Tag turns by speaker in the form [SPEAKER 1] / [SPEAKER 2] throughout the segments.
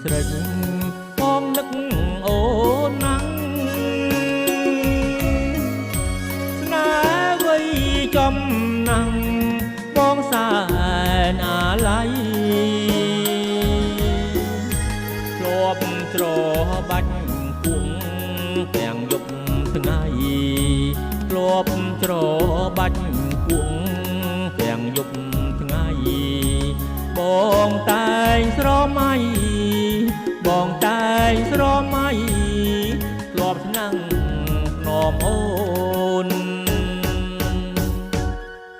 [SPEAKER 1] ស្រេចបងនឹកអូនណាំងស្នេហ៍វ័យចំណាំងបងសែនអាល័យធ្លាប់ច្របាច់គង់ទាំងយប់ថ្ងៃធ្លាប់ច្របាច់គង់ទាំងយប់ថ្ងៃបងតែងស្រមៃបងតែងស្រមៃធ្លាប់ឆ្នាំងនំអូន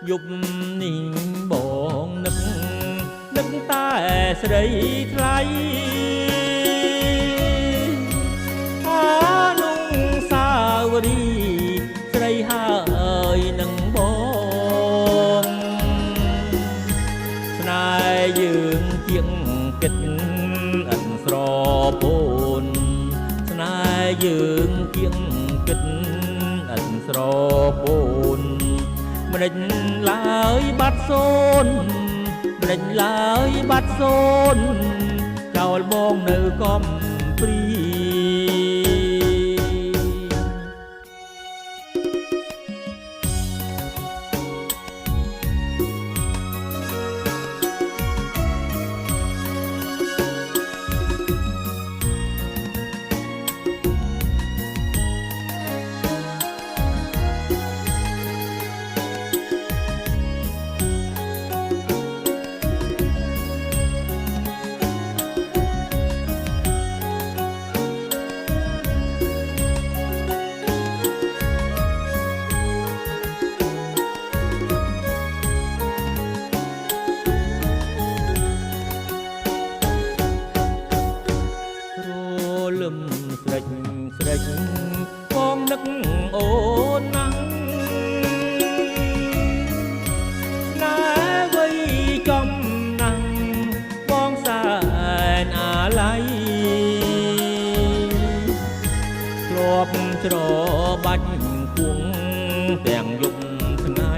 [SPEAKER 1] យប់នេះបងនឹកតែស្រីថ្លៃអានុងសាវរីស្រីហើយនឹងបងស្នេហ៍យើងជាងគិតអិនស្រពូនស្នេហ៍យើងជាងគិតអិនស្រពូនម្ដេចឡើយបាត់សូនម្ដេចឡើយបាត់សូនចោលបងនៅកំព្រីស្រេចបងនឹកអូនណាំងស្នេហ៍វ័យចំណាំងបងសែនអាល័យធ្លាប់ច្របាច់គង់ទាំងយប់ថ្ងៃ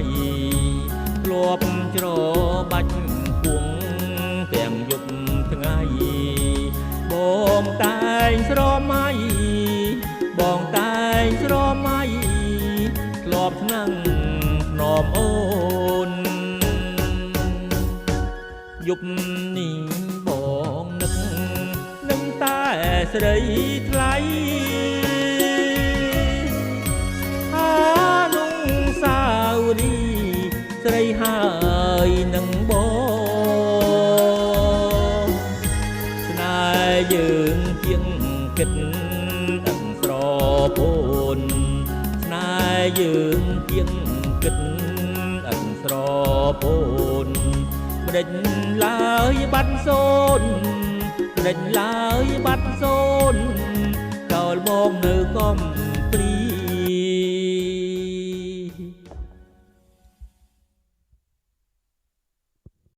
[SPEAKER 1] ធ្លាប់ច្របាច់គង់ទាំងយប់ថ្ងៃបងតែងស្រមៃបងតែងស្រមៃធ្លាប់ឆ្នាំងនំអូនយប់នេះបងនឹកតែស្រីថ្លៃអានុងសាវរីស្រីហើយនឹងបងស្នេហ៍យើងជាងគិតអិនស្រពូនស្នេហ៍យើងជាងគិតអិនស្រពូនម្ដេចឡើយបាត់សូនម្ដេចឡើយបាត់សូនចោលបងនៅកំព្រី